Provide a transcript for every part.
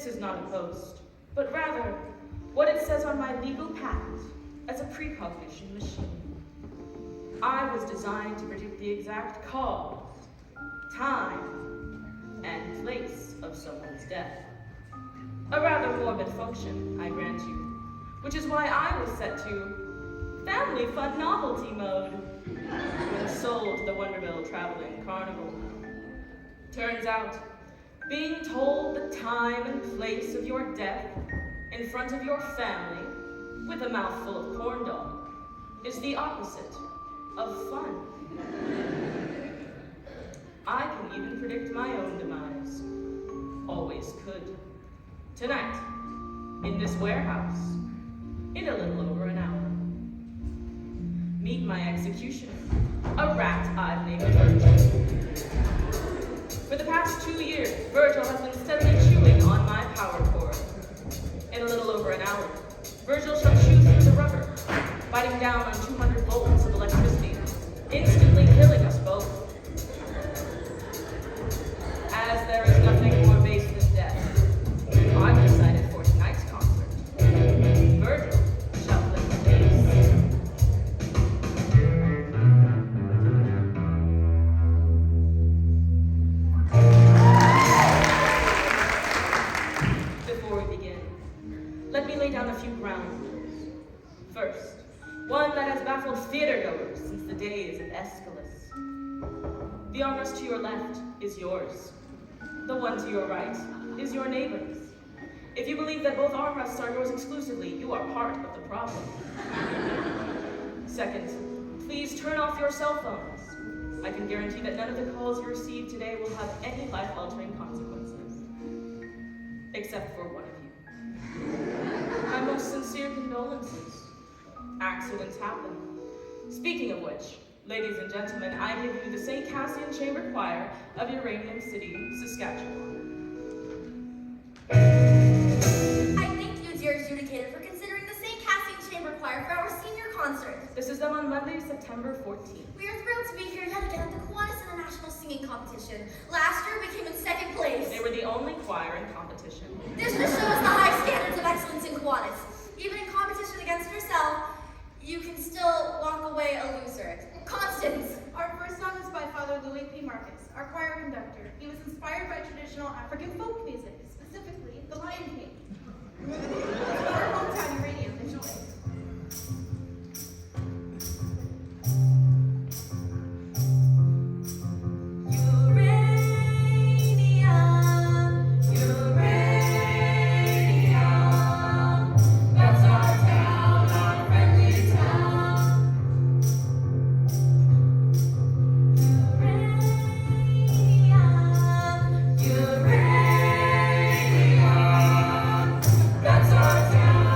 This is not a boast, but rather what it says on my legal patent as a precognition machine. I was designed to predict the exact cause, time, and place of someone's death. A rather morbid function, I grant you, which is why I was set to family fun novelty mode when sold the Wonderville traveling carnival. Turns out, being told the time and place of your death in front of your family with a mouthful of corndog is the opposite of fun. I can even predict my own demise. Always could. Tonight, in this warehouse, in a little over an hour. Meet my executioner, a rat I've named Virgil. For the past 2 years, Virgil has been steadily chewing on my power cord. In a little over an hour, Virgil shall chew through the rubber, biting down on 200 volts of electricity, instantly killing us both. As there is nothing more base than death, I've decided for tonight's concert, Virgil shall play the bass. Before we begin, let me lay down a few ground rules. First, one that has baffled theatergoers since the days of Aeschylus. The armrest to your left is yours. The one to your right is your neighbor's. If you believe that both armrests are yours exclusively, you are part of the problem. Second, please turn off your cell phones. I can guarantee that none of the calls you receive today will have any life-altering consequences. Except for one of you. My most sincere condolences. Accidents happen. Speaking of which, ladies and gentlemen, I give you the St. Cassian Chamber Choir of Uranium City, Saskatchewan. I thank you, dear adjudicator, for considering the St. Cassian Chamber Choir for our senior concert. This is done on Monday, September 14th. We are thrilled to be here yet again at the Kiwanis International Singing Competition. Last year, we came in second place. They were the only choir in competition. This just shows the high standards of excellence in Kiwanis. Even in competition against yourself, you can still walk away a loser. Constance. Our first song is by Father Louis P. Marcus, our choir conductor. He was inspired by traditional African folk music, specifically the Lion King. Our hometown uranium. Enjoy. That's our town.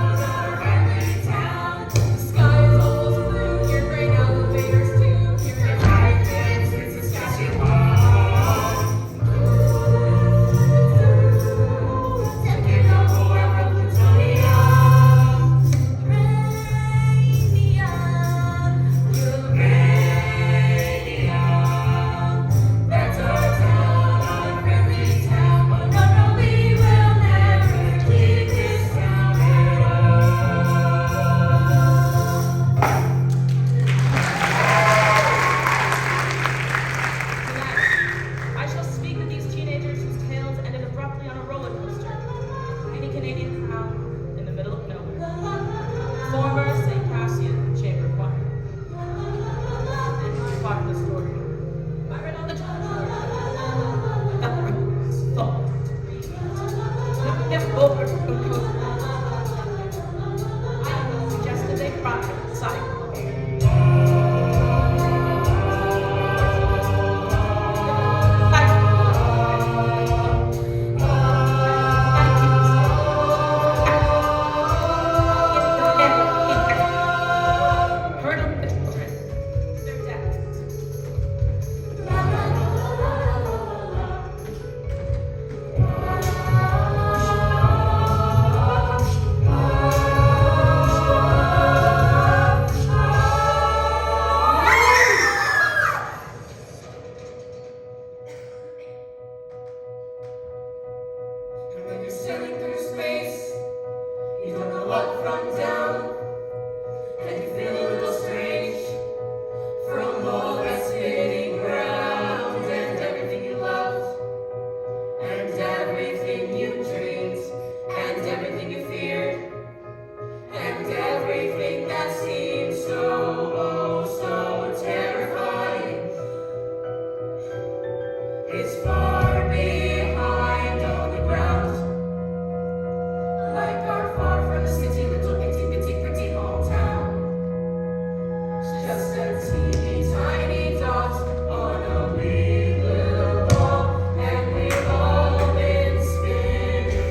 just a teeny tiny dot on a wee little ball, and we've all been spinning,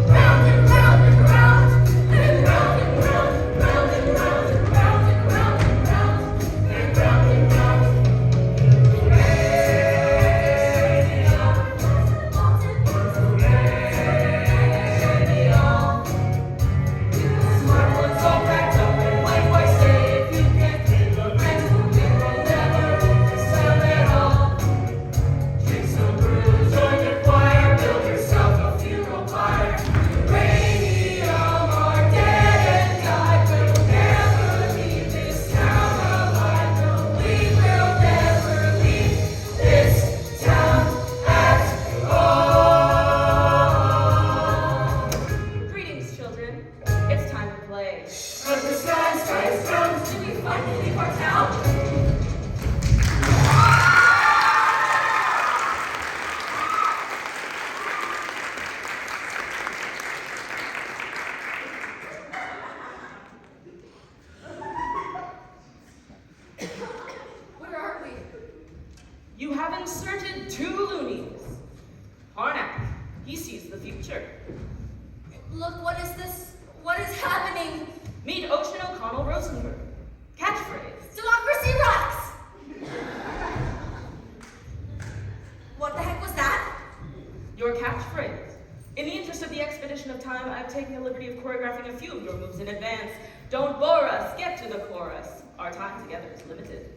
round and round and round, and round and round, round and round and round and round and round, and round and round. Smart ones all packed up, and likewise say if you can't pay the rent, we will never sell it all. Drink some brew, join the choir, build yourself a funeral pyre. Uranium are dead and died, we'll never leave this town alive. No, we will never leave this town at all. Greetings, children. It's time to play. But the sky is down. Did we finally leave our town? Where are we? You have inserted 2 loonies. Harnack, he sees the future. Look, what is this? What is happening? Meet Ocean O'Connell Rosenberg. Catchphrase. Democracy rocks! What the heck was that? Your catchphrase. In the interest of the expedition of time, I've taken the liberty of choreographing a few of your moves in advance. Don't bore us. Get to the chorus. Our time together is limited.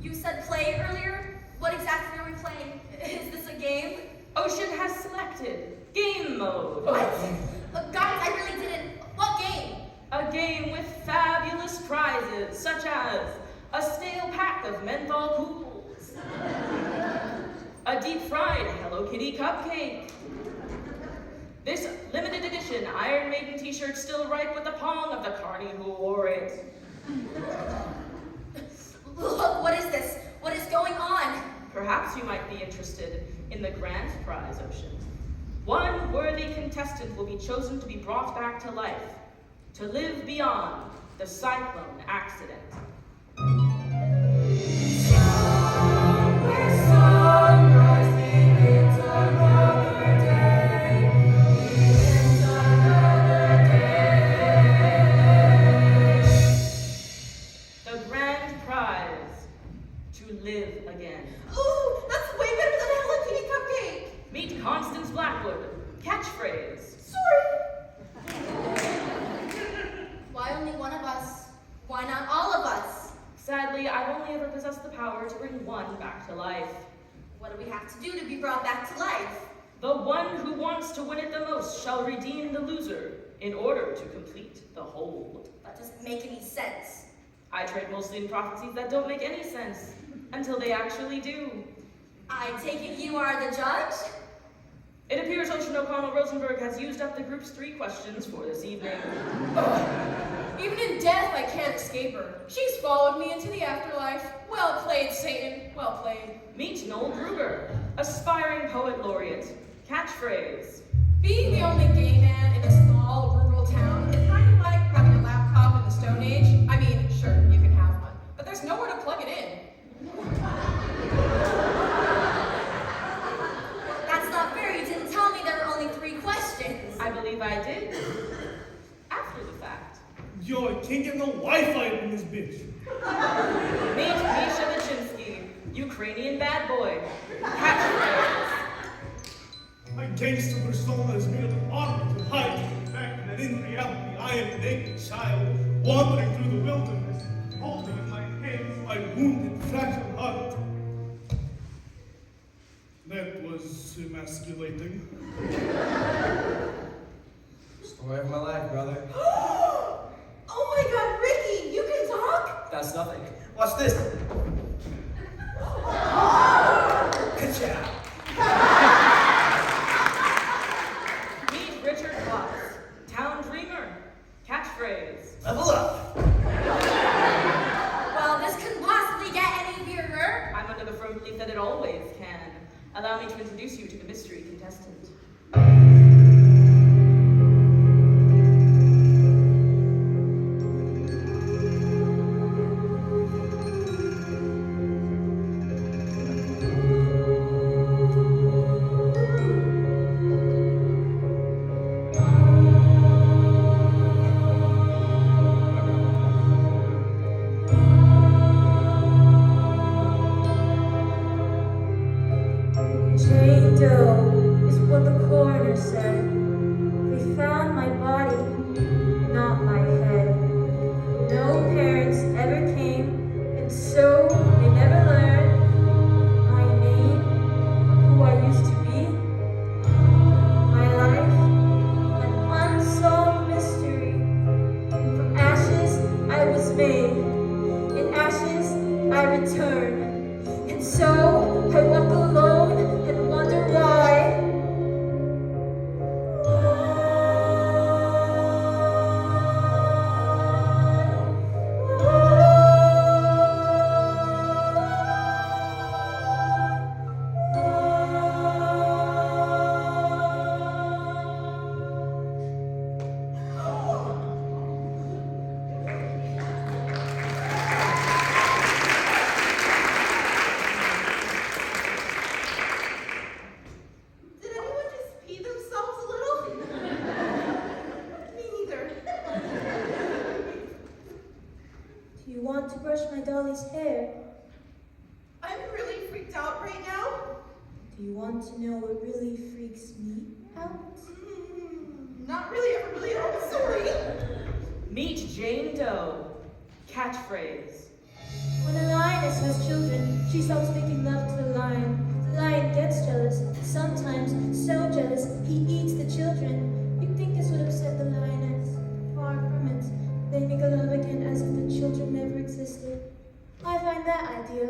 You said play earlier? What exactly are we playing? Is this a game? Ocean has selected game mode. Guys, I really didn't. What game? A game with fabulous prizes, such as a stale pack of menthol cools, a deep-fried Hello Kitty cupcake, this limited edition Iron Maiden t-shirt still ripe with the pong of the carny who wore it. Look, what is this? What is going on? Perhaps you might be interested in the grand prize, Ocean. One worthy contestant will be chosen to be brought back to life, to live beyond the cyclone accident. Somewhere sunrise begins another day, begins another day. The grand prize, to live again. Ooh, that's way better than a Hello Kitty cupcake. Meet Constance Blackwood. Catchphrase. Sorry. Why only one of us? Why not all of us? Sadly, I've only ever possessed the power to bring one back to life. What do we have to do to be brought back to life? The one who wants to win it the most shall redeem the loser in order to complete the whole. That doesn't make any sense. I trade mostly in prophecies that don't make any sense until they actually do. I take it you are the judge? It appears Ocean O'Connell Rosenberg has used up the group's 3 questions for this evening. Even in death, I can't escape her. She's followed me into the afterlife. Well played, Satan. Well played. Meet Noel Kruger, aspiring poet laureate. Catchphrase. Being the only gay man in a small rural town is kind of like having a laptop in the Stone Age. I mean, sure, you can have one, but there's nowhere to plug it in. That's not fair. You didn't tell me there were only 3 questions. I believe I did. After the fact. Yo, I can't get no Wi-Fi in this bitch. Meet Misha Vichinsky, Ukrainian bad boy. Catchphrase. My gangster persona is made of honor to hide from the fact that in reality I am a naked child wandering through the wilderness, holding in my hands my wounded, fragile heart. That was emasculating. Story of my life, brother. Oh my god, Ricky, you can talk? That's nothing. Watch this. Good job. Meet Richard Watts, town dreamer. Catchphrase. Level up. Well, this couldn't possibly get any weirder. I'm under the firm belief that it always can. Allow me to introduce you to the mystery contestant. fade. In ashes I return. And so I walk alone and wonder why. Did anyone just pee themselves a little? Me neither. Do you want to brush my dolly's hair? I'm really freaked out right now. Do you want to know what really freaks me out? Not really, everybody. I'm sorry. Meet Jane Doe. Catchphrase. When a lioness has children, she stops making love to the lion. The lion gets jealous, sometimes so jealous, he eats the children. You'd think this would upset the lioness. Far from it. They make love again as if the children never existed. I find that idea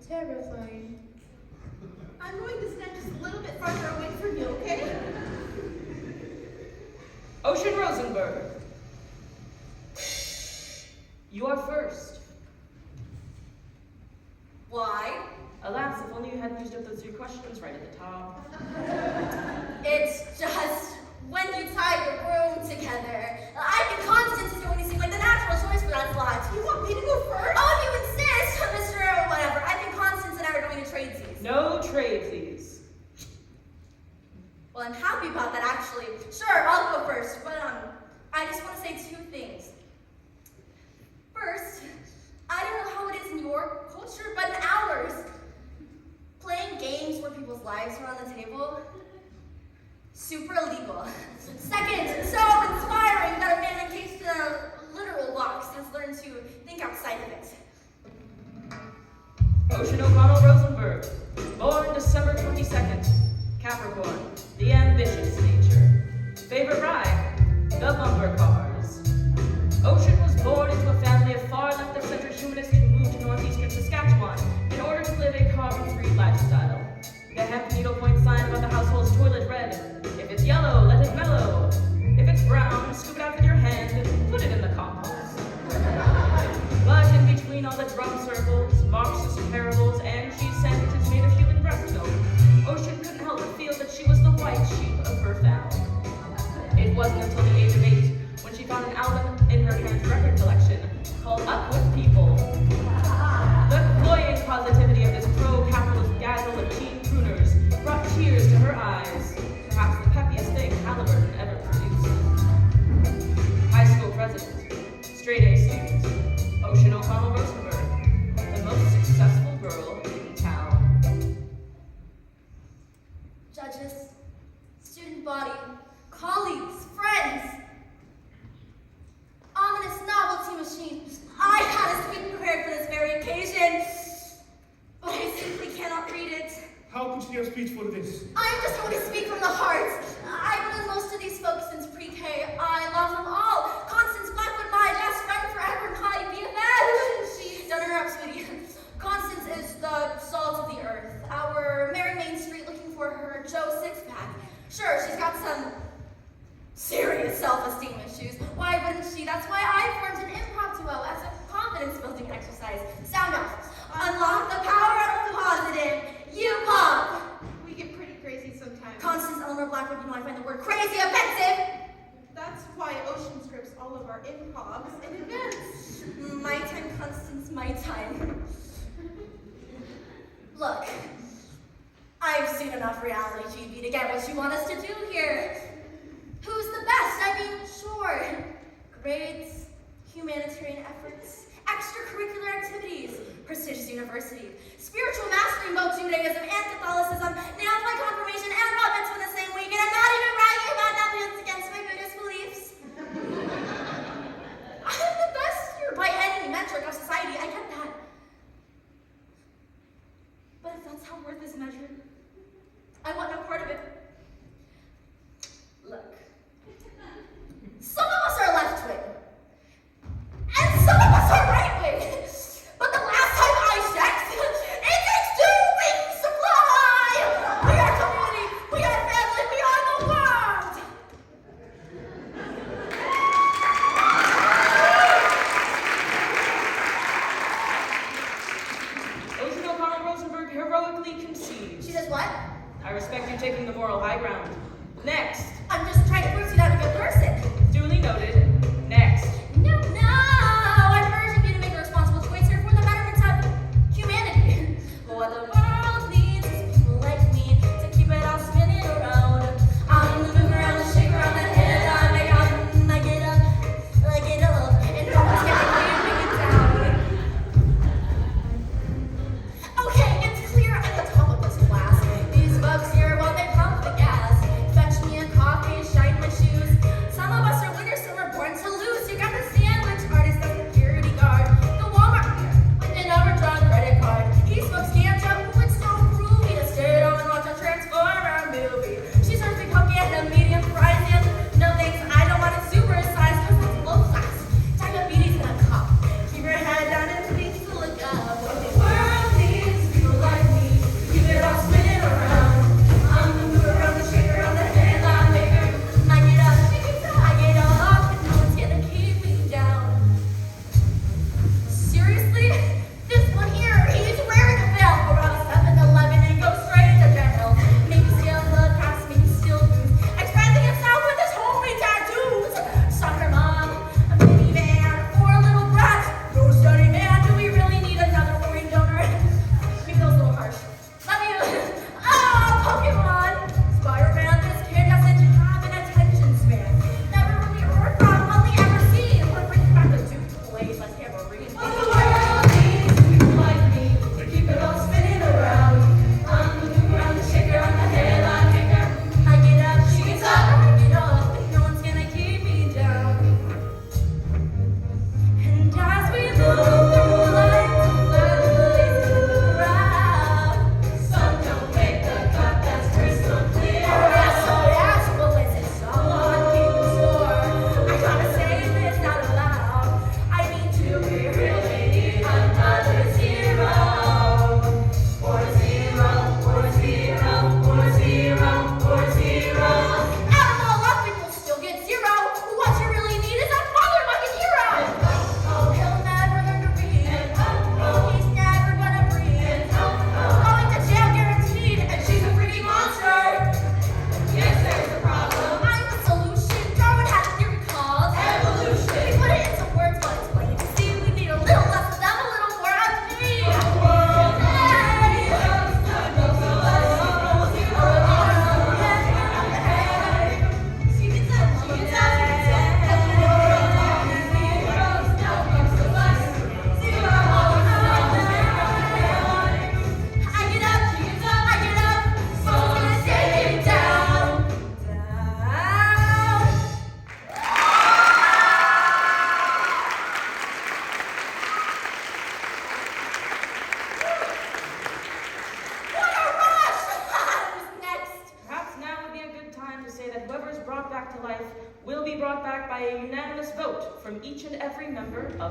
terrifying. I'm going to stand just a little bit farther away from you, okay? Ocean Rosenberg. You are first. Why? Alas, if only you hadn't used up those 3 questions right at the top. It's just when you tie your room together. I think Constance is going to seem like the natural choice for that slot. You want me to go first? Oh, if you insist, Mr. Whatever. I think Constance and I are going to trade these. No tradesies. Well, I'm happy about that, actually. Sure, I'll go first, but I just want to say 2 things. First, I don't know how it is in your culture, but in ours, playing games where people's lives are on the table, super illegal. Second, so inspiring that a man encased in a literal box has learned to think outside of it. Ocean O'Connell Rosenberg. Born December 22nd. Capricorn. The ambitious nature. Favorite ride? The bumper cars. Ocean was born into a family of far left of center humanists who moved to northeastern Saskatchewan in order to live a carbon-free lifestyle. The hemp needlepoint sign above the household's toilet read, "If it's yellow, let it mellow. If it's brown, scoop it out with your hand and put it in the compost." But in between all the drum circles, Marxist parables, and cheese sandwiches made of human breast milk, Ocean couldn't help but feel that she was the white sheep of her family. It wasn't until the age of 8 when she found an album in her parents' record collection called Up With People. The cloying positivity of this pro-capitalist gaggle of teen crooners brought tears to her eyes, perhaps the peppiest thing Halliburton ever produced. High school president, straight A student, Ocean O'Connell Rosenberg, the most successful girl in town. Judges, student body, colleagues, friends. Ominous novelty machine. I had a speech prepared for this very occasion, but I simply cannot read it. How could she have speech for this? I'm just going to speak from the heart. I've known most of these folks since pre-K. I love them all. Constance Blackwood, my best friend forever, my BFF. She's done her up, sweetie. Constance is the salt of the earth. Our Mary Main Street looking for her Joe six-pack. Sure, she's got some serious self-esteem issues. Why wouldn't she? That's why I formed an improv duo as a confidence-building exercise. Sound off. Unlock the power of the positive. You pop. We get pretty crazy sometimes. Constance Eleanor Blackwood, you know I find the word crazy offensive. That's why Ocean scripts all of our improvs in advance. My time, Constance, my time. Look, I've seen enough reality TV to get what you want us to do here. Who's the best? I mean, sure. Grades, humanitarian efforts, extracurricular activities, prestigious university, spiritual mastery in both Judaism and Catholicism, nailed my confirmation and bat mitzvah in the same week, and I'm not even bragging about that because it's against my biggest beliefs. I'm the best here by any metric of society, I get that. But if that's how worth is measured, I want no part of it. Look, some of us are left-wing, and some of us are right.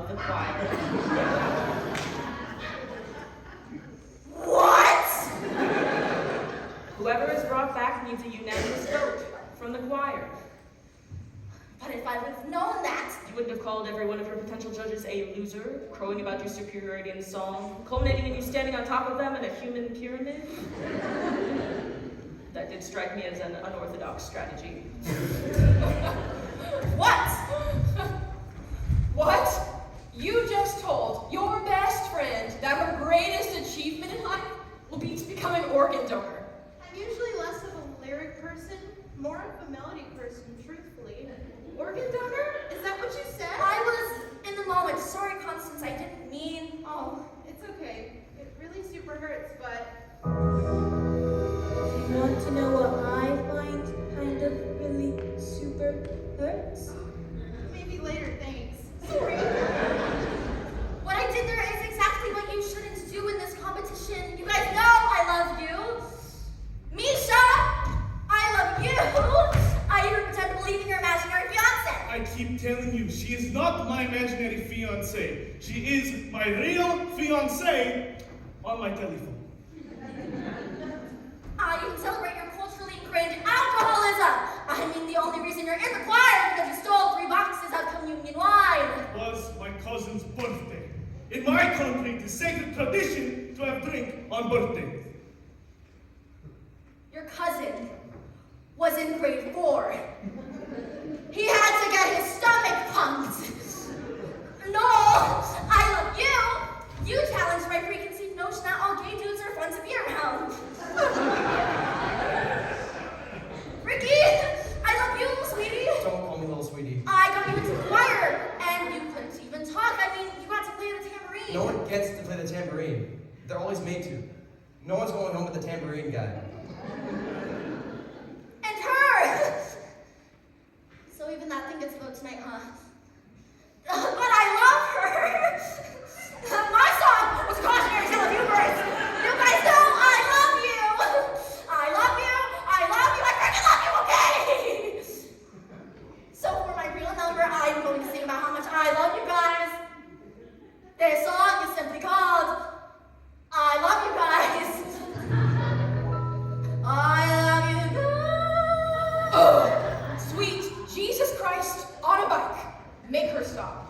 of the choir. What? Whoever is brought back needs a unanimous vote from the choir. But if I would have known that, You wouldn't have called every one of your potential judges a loser, crowing about your superiority in song, culminating in you standing on top of them in a human pyramid? That did strike me as an unorthodox strategy. what? What? You just told your best friend that her greatest achievement in life will be to become an organ donor. I'm usually less of a lyric person, more of a melody person, truthfully. Organ donor? Is that what you said? I was in the moment. Sorry, Constance, I didn't mean. Oh, it's okay. It really super hurts, but Do you want to know what I find kind of really super hurts? maybe later, thanks. Sorry. What I did there is exactly what you shouldn't do in this competition. You guys know I love you. Misha, I love you. I even pretend to believe in your imaginary fiance. I keep telling you, she is not my imaginary fiancée. She is my real fiancée on my telephone. You can celebrate your culturally ingrained alcoholism. I mean, the only reason you're in the choir is because you stole 3 boxes of communion wine. It was my cousin's birthday. In my country, it is sacred tradition to have drink on birthdays. Your cousin was in grade 4. He had to get his stomach pumped. No, I love you. You challenged my preconceived notion that all gay dudes are fun to be around. Ricky, I love you, little sweetie. Don't call me little sweetie. I got you into the choir, and you couldn't even talk. I mean, you got to play the tambourine. No one gets to play the tambourine. They're always made to. No one's going home with the tambourine guy. And her! So even that thing gets a vote tonight, huh? But I love her! My song was a cautionary tale of hubris. You guys know I love you! I love you! I love you! I freaking love you, okay? So for my real number, I'm going to sing about how much I love you guys. This song is simply called I Love You Guys. I love you guys. Oh, sweet Jesus Christ on a bike. Make her stop.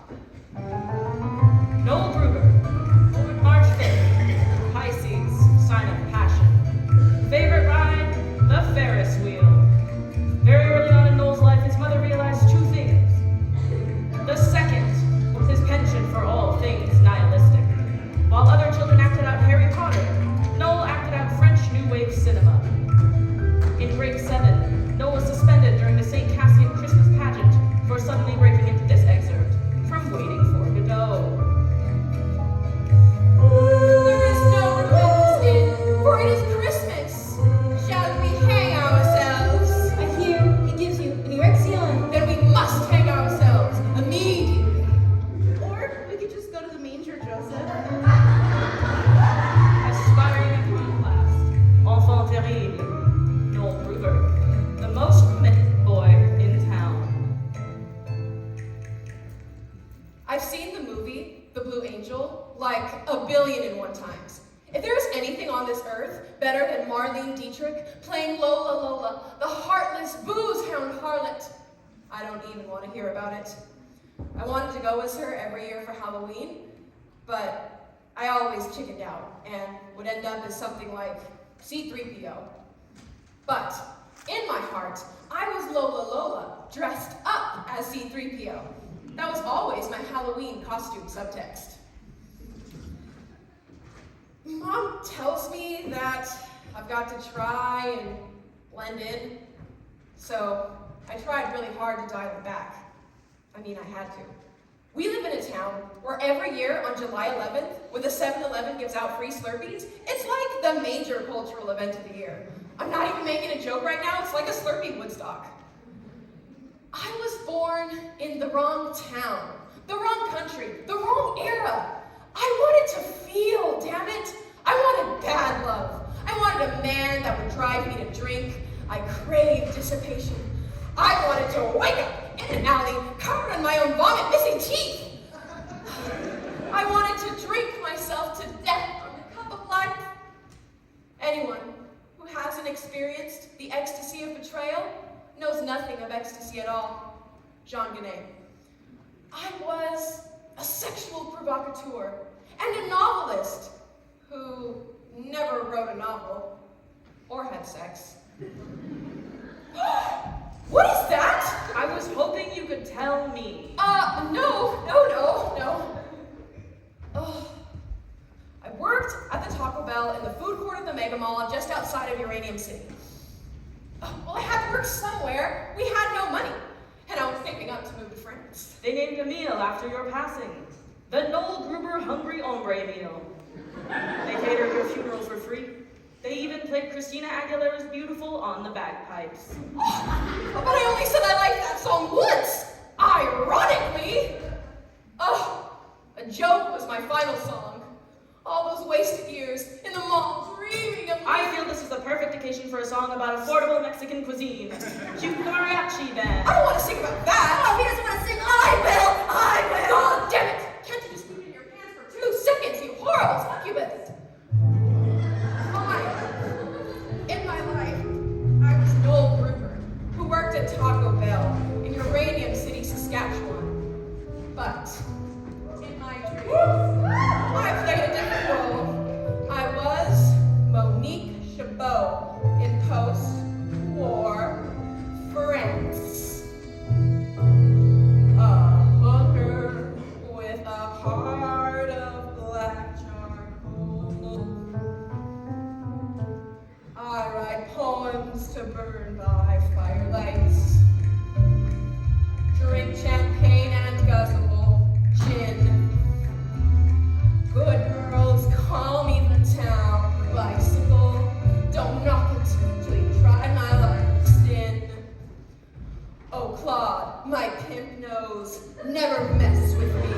Noel Gruber, born March 5th, Pisces, sign of passion. Favorite ride, the Ferris wheel. Very early on in Noel's life, his mother realized 2 things. The second was his penchant for all things nihilistic. While other children acted out Harry Potter, Noel acted out French New Wave cinema. In grade 7, Noel was suspended during the St. Cassian Christmas pageant for suddenly breaking into this excerpt from Waiting for Godot. There is no repentance in, for it is Christmas. Shall we hang ourselves? I hear it gives you an erection. Then we must hang ourselves immediately. Or we could just go to the manger, Joseph. Aspiring iconoclast, enfant terrible, Noel Gruber, the most romantic boy in town. I've seen the movie, The Blue Angel, like 1,000,000,001 times. If there is anything on this earth better than Marlene Dietrich playing Lola Lola, the heartless booze-hound harlot, I don't even want to hear about it. I wanted to go as her every year for Halloween, but I always chickened out and would end up as something like C-3PO. But in my heart, I was Lola Lola, dressed up as C-3PO. That was always my Halloween costume subtext. Mom tells me that I've got to try and blend in, so I tried really hard to dial it back. I mean, I had to. We live in a town where every year on July 11th, when the 7-Eleven gives out free Slurpees, it's like the major cultural event of the year. I'm not even making a joke right now, it's like a Slurpee Woodstock. I was born in the wrong town, the wrong country, the wrong era. I wanted to feel, damn it. I wanted bad love. I wanted a man that would drive me to drink. I craved dissipation. I wanted to wake up in an alley, covered in my own vomit, missing teeth. Jean Genet. I was a sexual provocateur and a novelist who never wrote a novel or had sex. What is that? I was hoping you could tell me. No. Oh, I worked at the Taco Bell in the food court of the Mega Mall just outside of Uranium City. Well, I had to work somewhere. We had no money, and I was saving up to move to France. They named a meal after your passing. The Noel Gruber Hungry Hombre meal. They catered your funeral for free. They even played Christina Aguilera's Beautiful on the bagpipes. Oh, but I only said I liked that song once! Ironically! A joke was my final song. All those wasted years in the mall dreaming of... I feel this is the perfect occasion for a song about affordable Mexican cuisine. Cue the mariachi band. I don't want to sing about that! Oh, he doesn't want to sing. I will. God damn it! Can't you just put it in your pants for 2 seconds, you horrible succubus? In my life, I was Noel Gruber, who worked at Taco Bell in Uranium City, Saskatchewan. But in my dreams, I played a different role. I was Monique Chabot in post-war France. A hooker with a heart of black charcoal. I write poems to burn by firelights, drink champagne and guzzle gin. Good girls call me the town bicycle. Don't knock it till you try my life's in. Oh, Claude, my pimp knows, never mess with me.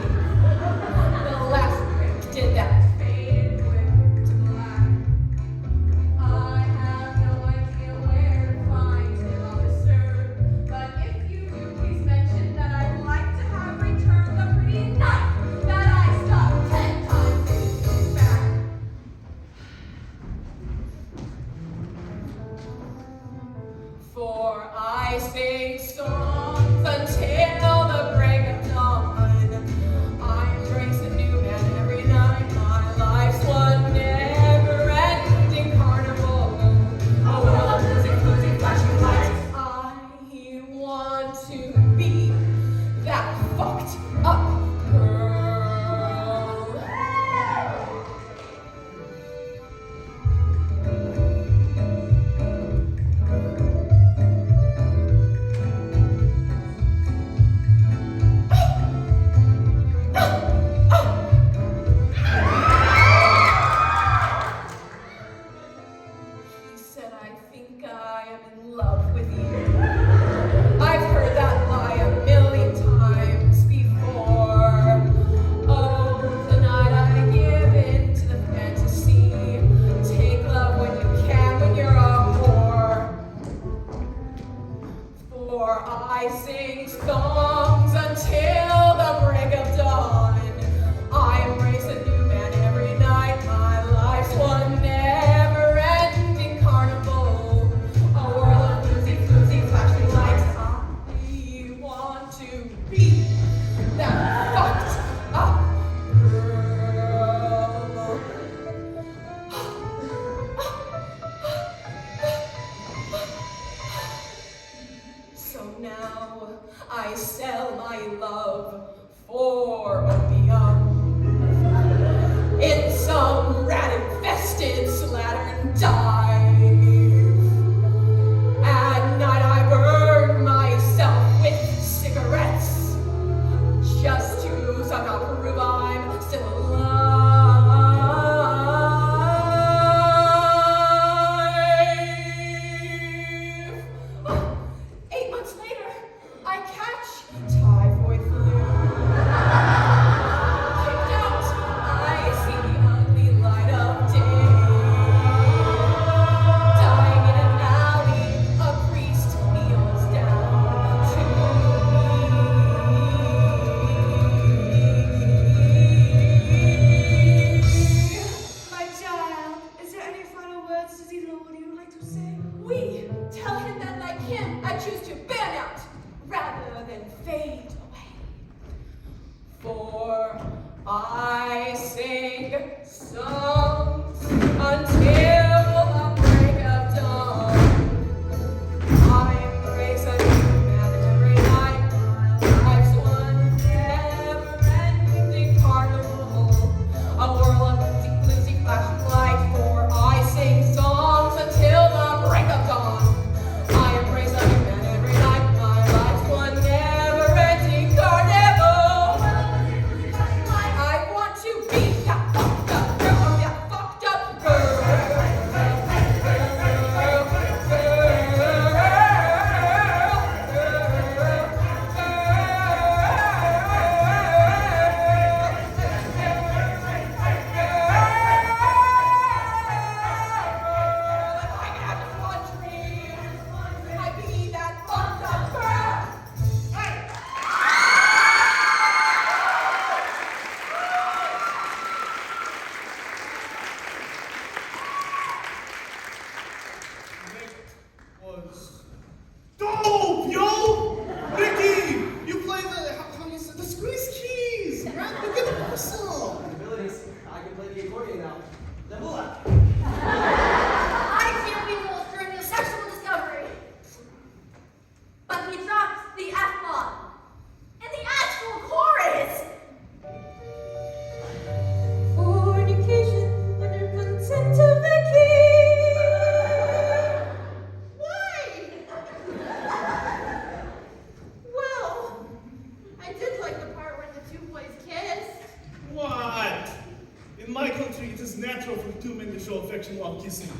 In my country, it is natural for two men to show affection while kissing.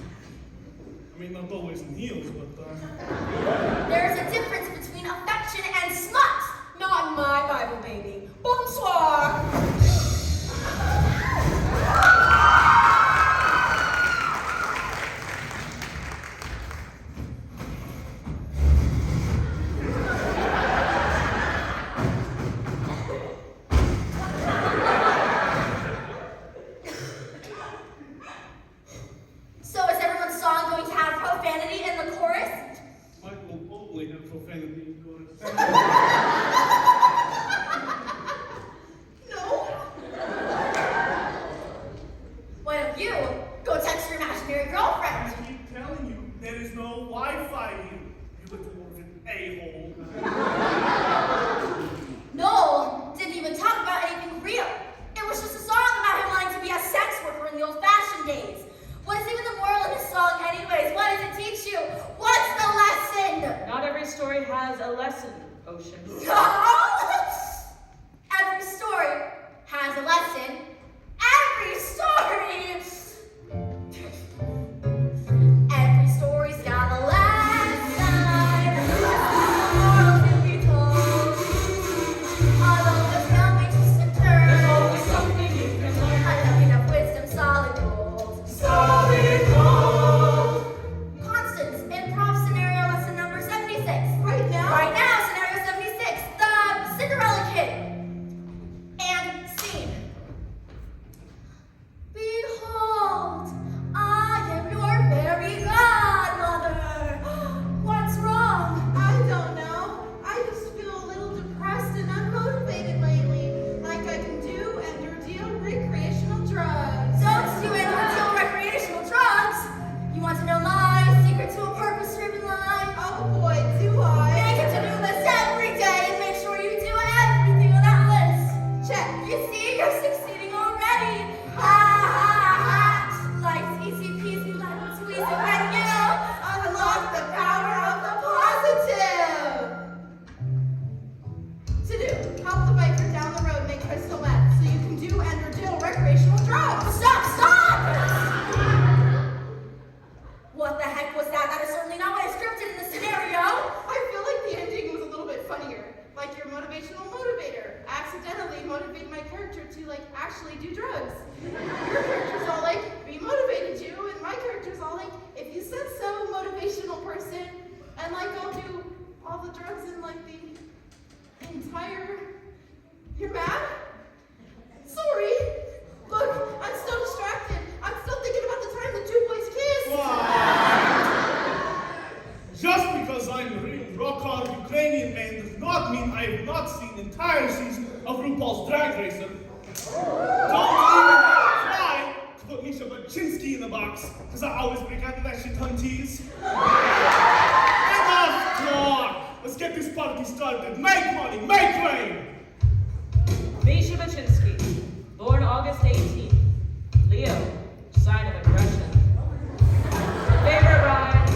I mean, not always in heels, but There's a difference between affection and smut. Not in my Bible, baby. Bonsoir. So is everyone's song going to have profanity in the chorus? Mike will probably have profanity in chorus. No. Why don't you go text your imaginary girlfriend? I keep telling you, there is no Wi-Fi here. You little orphan a-hole. Noel didn't even talk about anything real. It was just a song about him wanting to be a sex worker in the old-fashioned days. What is even the moral in his song anyways? What does it teach you? What's the lesson? Not every story has a lesson, Ocean. Every story has a lesson. Every story. Every story's got a lesson. Moral to be told. Although the tale may twist and turn, There's always something you can learn. a nugget of wisdom, solid gold. Solid gold. Constance, improv scenario lesson number 76. Right now? Right now, scenario 76, the Cinderella Kid. And scene. Behold, I am your fairy godmother. What's wrong? I don't know. I just feel a little depressed and unmotivated lately. Like I can do and or deal recreational drugs. Don't do it or deal recreational drugs. You want to know my secret to a purpose-driven life? Oh boy, do I. Make a to-do list every day and make sure you do everything on that list. Check. You see, you're succeeding already. Ha ha ha. Life's easy peasy, lemon squeezy when you Unlock the power of the positive. To do, help the biker down the road make crystal meth so you can do and or deal recreational drugs. Stop! What the heck was that? That is certainly not what I scripted in the scenario. I feel like the ending was a little bit funnier. Like your motivational motivator accidentally motivated my character to actually do drugs. Your character's all like, be motivated you, and my character's all like, if you said so, motivational person, and I'll do all the drugs in the entire. You're mad? Sorry. Look, I'm still distracted. I'm still thinking about the time the two boys kissed. Just because I'm a real rock-hard Ukrainian man does not mean I have not seen the entire season of RuPaul's Drag Racer. Don't even try to put Misha Baczynski in the box, because I always break out of that shit on tease. Enough talk! Let's get this party started. Make money, make rain! Misha Baczynski, born August 18th. Leo, sign of aggression. Favorite ride,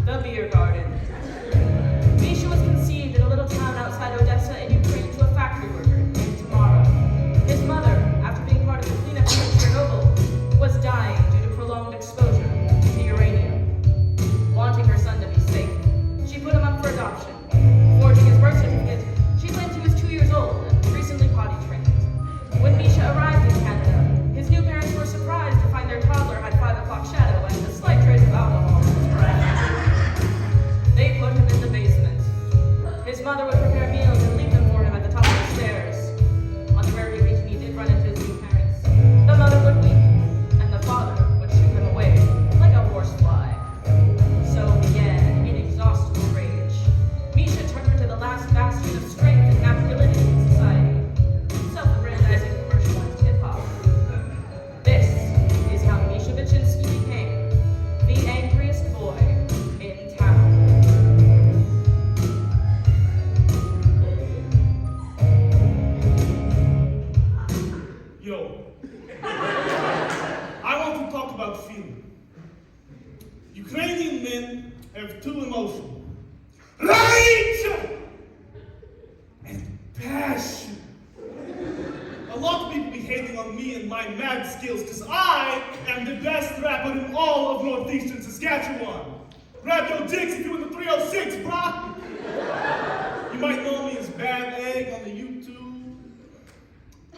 the beer garden. Misha was conceived in a little town outside Odessa in Ukraine to a factory worker named Tamara. His mother, after being part of the cleanup crew in Chernobyl, was dying due to prolonged exposure to uranium. Wanting her son to be safe, she put him up for adoption. Forging his birth certificate, she claimed he was 2 years old and recently potty trained. When Misha arrived in Canada, his new parents were surprised to find their toddler had 5 o'clock shadow and a slight trace of alcohol in his breath. They put him in the basement. His mother would prepare meals and leave them for him at the top of the stairs. On the rare occasion he did run into his new parents, the mother would weep, and the father would shoo him away like a horsefly. So began an inexhaustible rage. Misha turned to the last bastion of strength and masculinity in society, self-aggrandizing commercialized hip-hop. This is how Misha Baczynski became the angriest boy in town. Yo. I want to talk about feeling. Ukrainian men have two emotions. Rage! And passion. A lot of people behave hating on me and my mad skills, because I am the best rapper in all of northeastern Saskatchewan. Grab your dicks if you're in the 306, brah! You might know me as Bad Egg on the YouTube.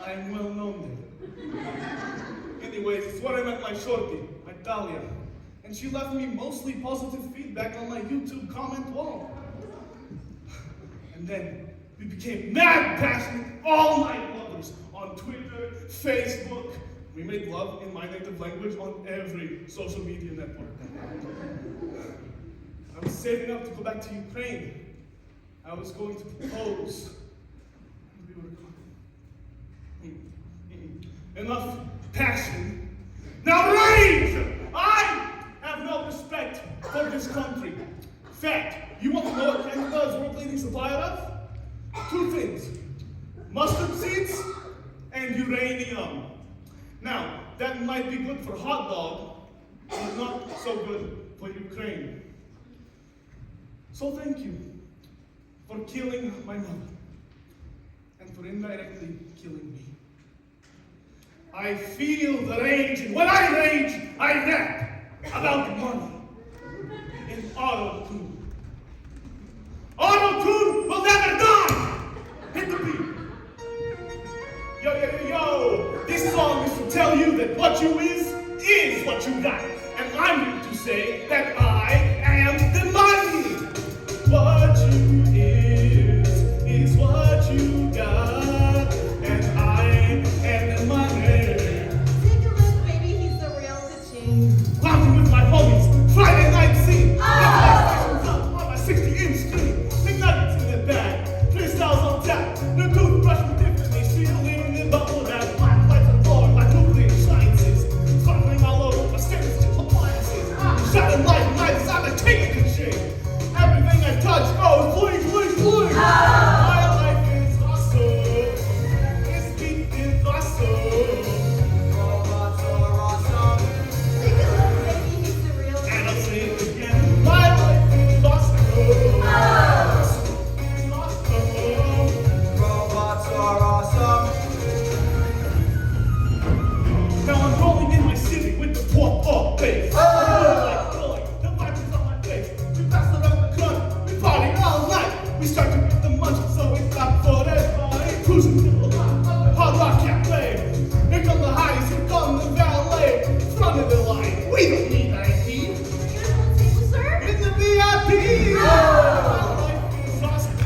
I am well known there. Anyways, it's what I met my shorty, my Talia. And she left me mostly positive feedback on my YouTube comment wall. And then we became mad passionate all-night lovers on Twitter, Facebook. We made love in my native language on every social media network. I was saving up to go back to Ukraine. I was going to propose. We were enough passion. Now rage! I have no respect for this country. Fact, you want to know what Canada is world leading supplier of? Two things. Mustard seeds and uranium. Now, that might be good for hot dog, but not so good for Ukraine. So thank you for killing my mother and for indirectly killing me. I feel the rage, and when I rage, I rap about money in auto-tune. Auto-tune will never die! Hit the beat. Yo, yo, yo, yo! This song is to tell you that what you is what you got. And I'm here to say that I am the money. What you is what you got. And I am the money. Take a look, baby, he's the real ka-ching. Lounging with my homies, Friday night scene. On my 60-inch screen. McNuggets in the bag, freestyles on tap. No toothbrush with Tiffany, stealing in bubble wrap. Black lights on floor, my nuclear sciences. Sparkling all over my senses, appliances. Shining light, nights, I'm a king of shit. Everything I touch goes bling, bling, bling. My life is awesome. This beat is awesome. Robots are awesome. Take a look, baby, he's the real And I'll ka-ching. say it again. My life is awesome. It's awesome. Robots are awesome. Now I'm rolling in my city with the pork up bass. Like joy, the vibe is on my face. We pass around the gun, we party all night. We start to get the munchies, so it's not for everybody. Cruising through the line, hard rock cafe. Here come the hotties, here come the valet. Front of the line, we don't need ID. You're the one table, sir? In the VIP. My life is awesome.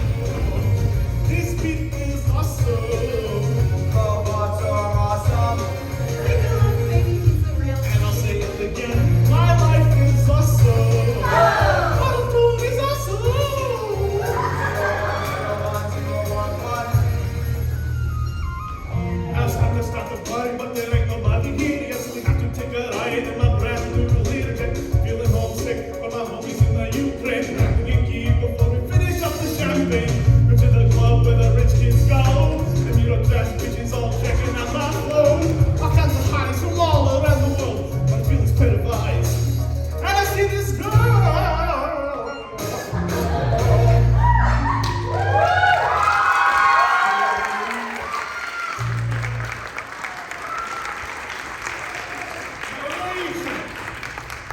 This beat is awesome. Robots are awesome. Take a look, baby, he's the real And I'll say it again. My life is awesome. Auto-tune is awesome. Robots are one. Now it's time to start the party, but there ain't nobody here. Yes, we have to take a ride in my brand new Learjet. Feeling homesick for my homies in the Ukraine. Acting icky before we finish up the champagne. Go to the club where the rich kids go. And you know trash bitches all checking out my flow. All kinds of hotties from all around the world. My feelings petrifies. And I see this girl.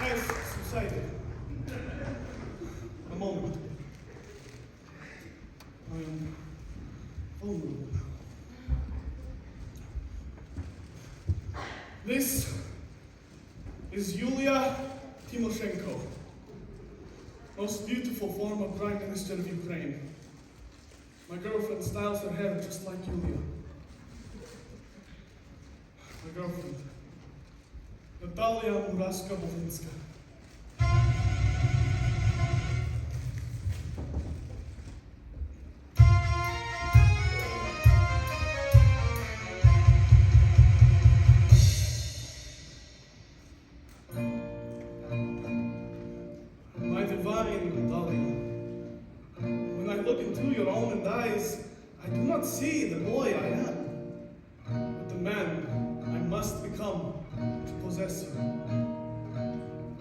Has subsided. A moment. I am vulnerable now. This is Yulia Timoshenko, most beautiful form of Prime Minister of Ukraine. My girlfriend styles her hair just like Yulia. My girlfriend, Natalia Muraska-Bovinska. My divine Natalia, when I look into your almond eyes, I do not see the boy I am, but the man I must become to possess you.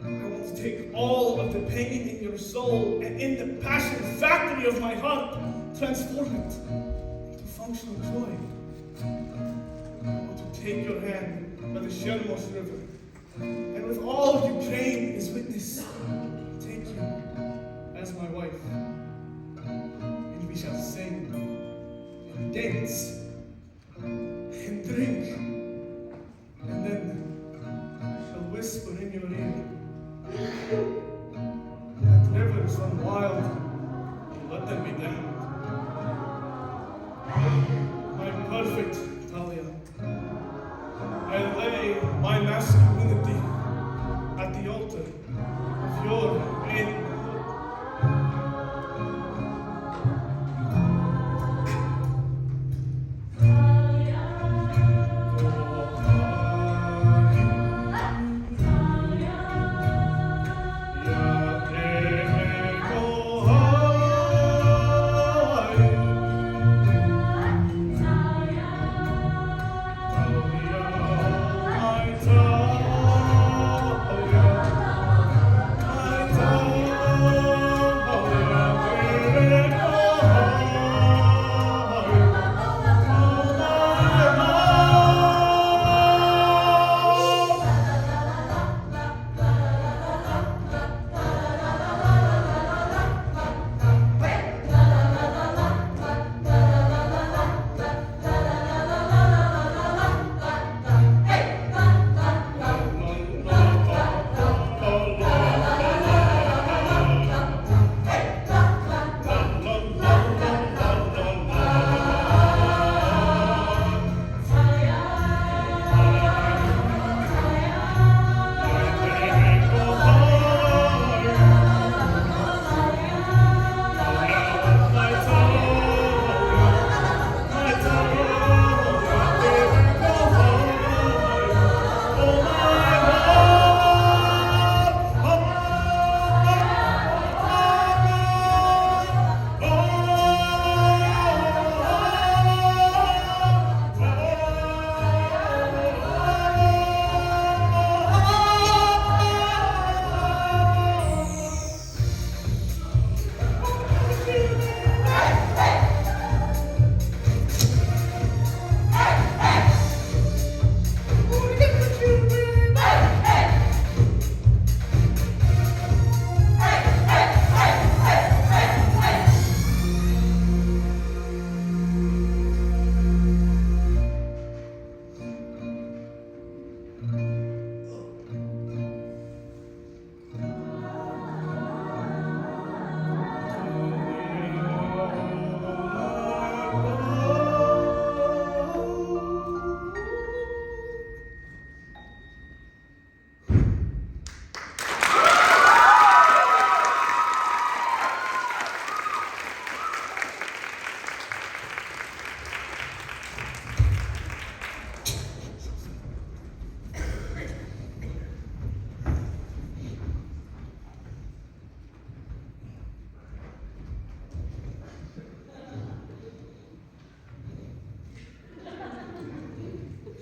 I want to take all of the pain in your soul and in the passion factory of my heart, transform it into functional joy. to take your hand by the Shermos River, and with all Ukraine as witness, take you as my wife, and we shall sing and dance and drink, and then I shall whisper in your ear that rivers run wild, let them be damned. My perfect Talia, I lay my masculinity at the altar of your maidenhood.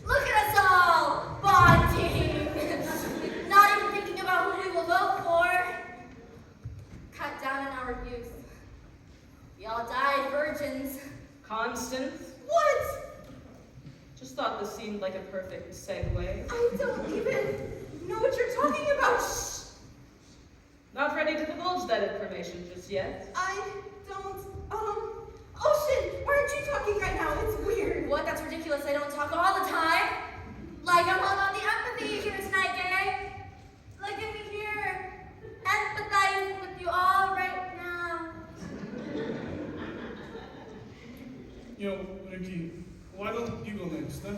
Look at us all bonding. Not even thinking about who we will vote for. Cut down in our youth. We all died virgins. Constance, What? just thought this seemed like a perfect segue. I don't even know what you're talking about. Shh. Not ready to divulge that information just yet. I don't, Ocean, why aren't you talking right now? It's weird. What? That's ridiculous. I don't talk all the time. Like I'm all on the empathy here tonight, gay. Look at me here. Empathizing with you all right now. You know, Ricky, why don't you go next, huh?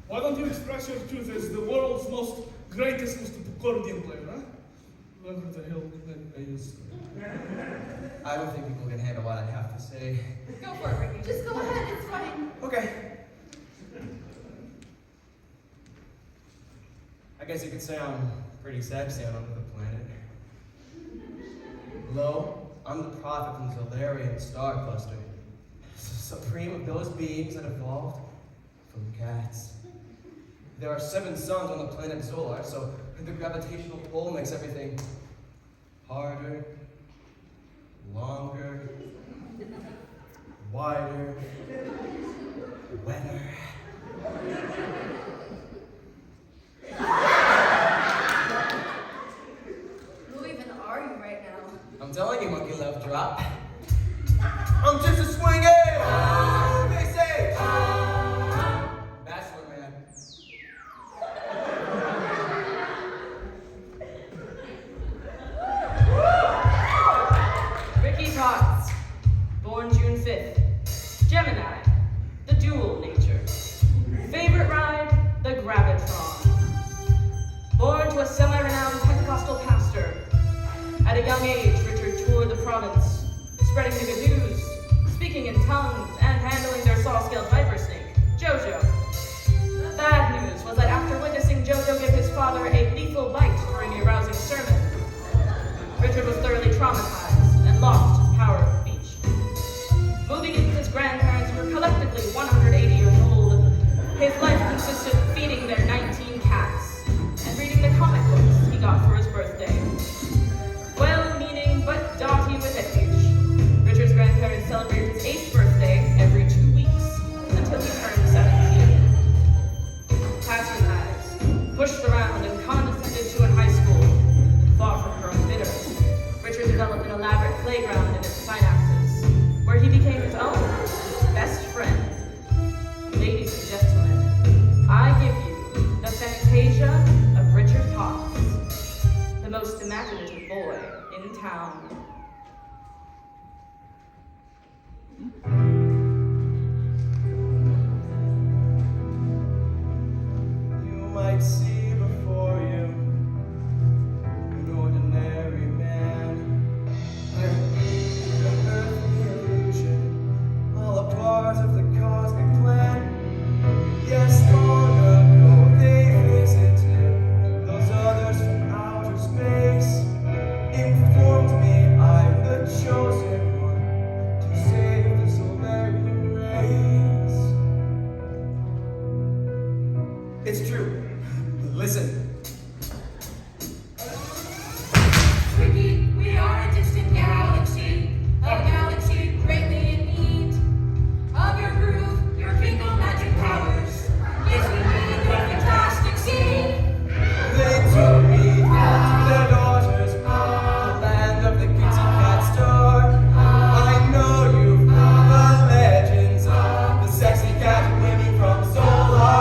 Why don't you express your truth as the world's most greatest, most accordion player, huh? Welcome to Hill, then I use. I don't think people can handle what I have to say. Go for it, Ricky. Just go ahead, it's fine. Okay. I guess you could say I'm pretty sexy on another planet. Lo, I'm the prophet from Zolarian star cluster. Supreme of those beings that evolved from cats. There are 7 suns on the planet Zolar, so the gravitational pull makes everything harder, longer, wider, wetter. Who even are you right now? I'm telling you, monkey love drop. I'm just a swinging! They say! Bachelor man. Ricky Potts, born June 5th. Gemini, the dual nature. Favorite ride, the Gravitron. Born to a semi-renowned Pentecostal pastor. At a young age, Richard toured the province, spreading the good news, speaking in tongues, and handling their saw-scaled viper snake, Jojo. Bad news was that after witnessing Jojo give his father a lethal bite during a rousing sermon, Richard was thoroughly traumatized and lost his power of speech. Moving in with his grandparents, who were collectively 180 years old, his life consisted of feeding their 19 cats and reading the comic books he got for his birthday. Well-meaning but dotty with age, Richard's grandparents celebrated his 8th birthday every 2 weeks until he turned 17. Patronized, pushed around, and condescended to in high school, far from her own bitter, Richard developed an elaborate playground in his synapses, where he became his own best friend. Ladies and gentlemen, I give you the Fantasia of Richard Potts, the most imaginative boy in town. You might see before you an ordinary man, an earthly illusion, all a part of the cosmic plan. Yes, long ago they visited those others from outer space, informed me I'm the chosen one to save the Solarian race. It's true. Listen. Ricky, we are a distant galaxy, a galaxy greatly in need of your groove, your kingdom magic powers. Yes, we need your fantastic scene. They took me to their daughters, the land of the Kitsy Cat Star. I know you from the legends of the sexy cat women from Solar.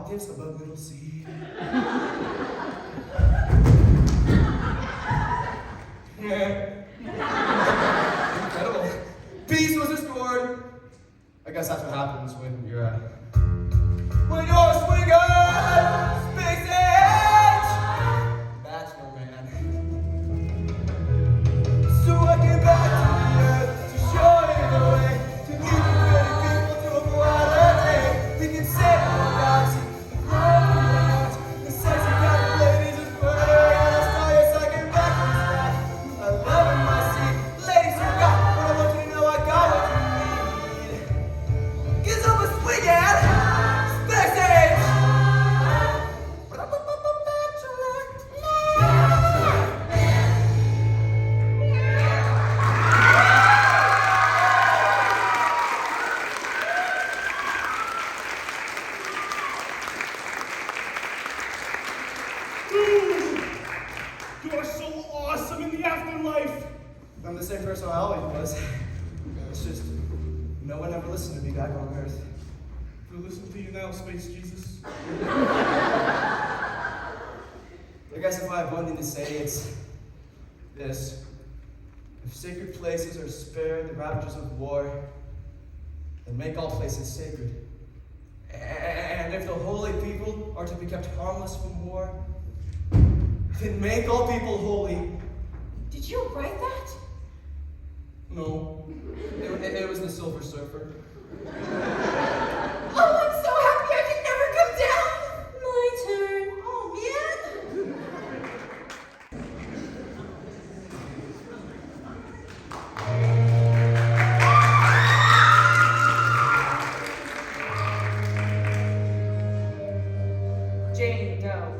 octaves above middle C. Yeah. Incredible. Peace was restored. I guess that's what happens when you're swinging space age bachelor man. So I came back to the earth to show you the way, to lead the pretty people to a brighter day. We can save our lives, the sexy kind of ladies is further, and I saw you sucking back from that. I love in my seat, ladies, you got what I want you to know. I got what you need. 'Cause I'm a swinging space age. You are so awesome in the afterlife. I'm the same person I always was. It's just no one ever listened to me back on Earth. We'll listen to you now, Space Jesus. I guess if I have one thing to say, it's this. If sacred places are spared the ravages of war, then make all places sacred. And if the holy people are to be kept harmless from war, then make all people holy. Did you write that? No, it was the Silver Surfer. Oh, I'm so happy I can never come down! My turn. Oh, man! Jane Doe,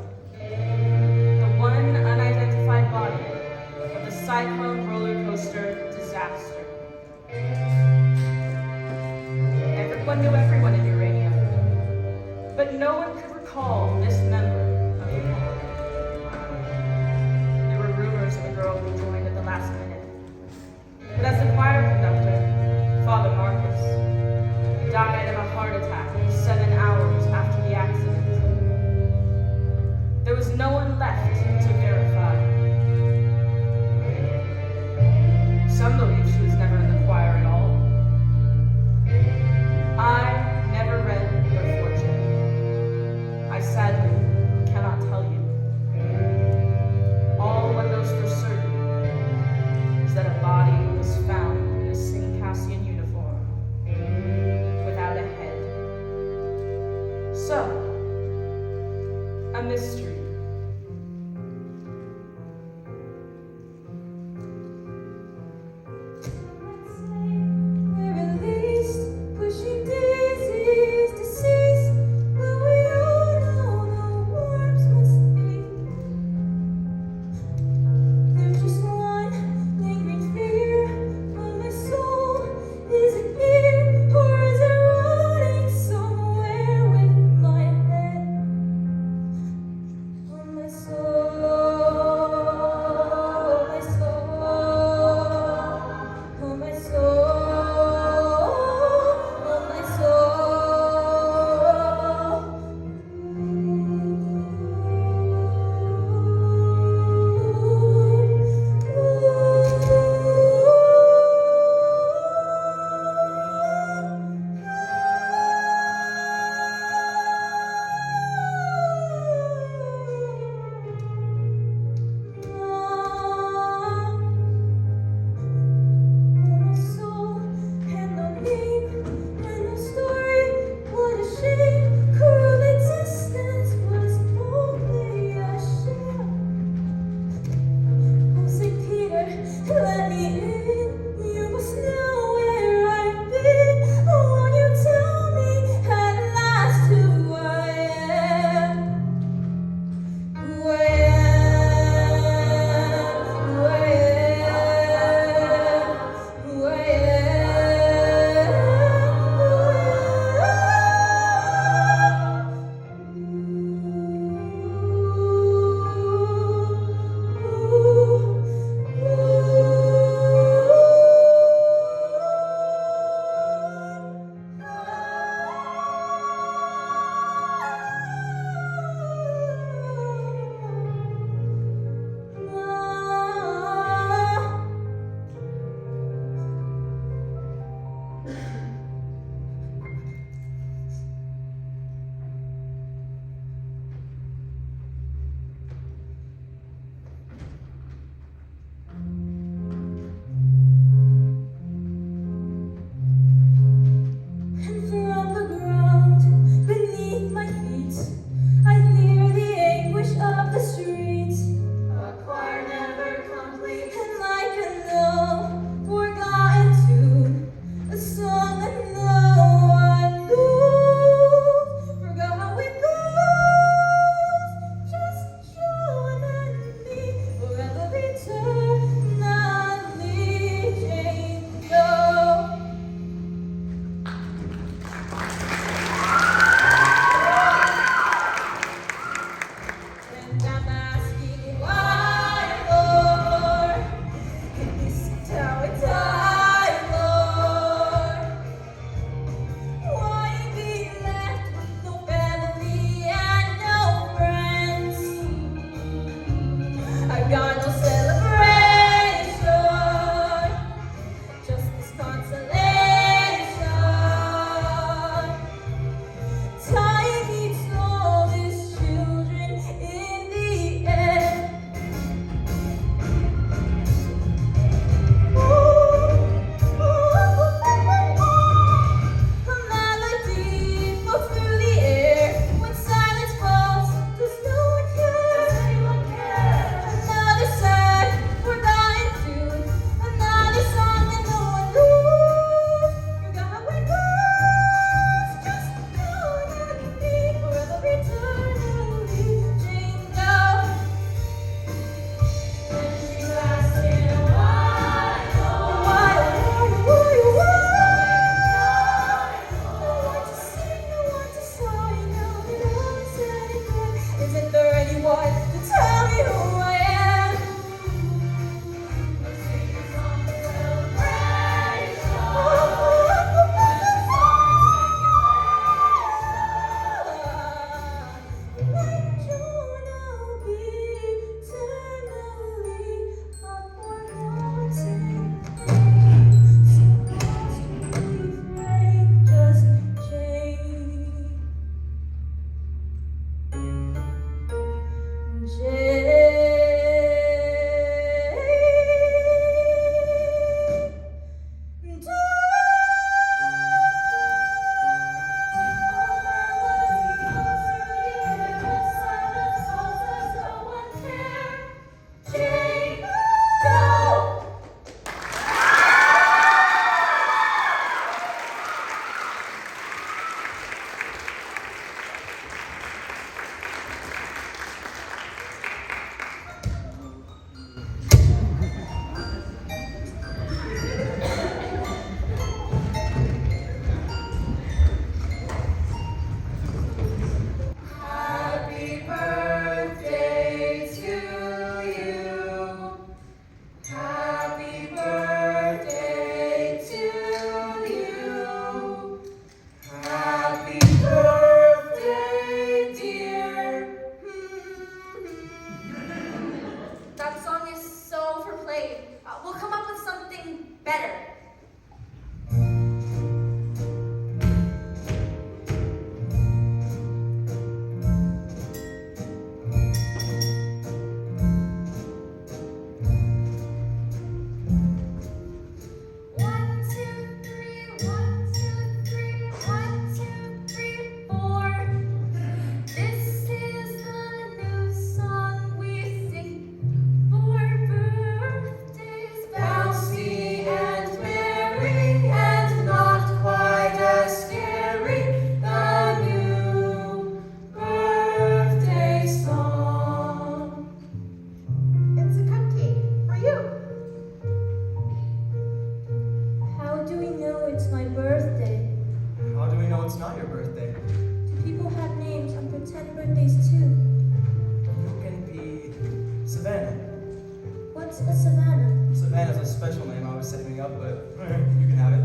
the one unidentified body of the cyclone roller coaster disaster. Everyone knew everyone in Uranium, but no one could recall this member of the cult. There were rumors of a girl who joined at the last minute, but as the choir conductor, Father Marcus, died of a heart attack 7 hours after the accident, there was no one left to verify. Some believe she was never in the choir at all. I never read her fortune. I sadly cannot tell you. All one knows for certain is that a body was found in a St. Cassian uniform without a head. So, a mystery. it's not your birthday? Do people have names on pretend birthdays too? You can be Savannah. What's a Savannah? Savannah's a special name I was saving up, but you can have it.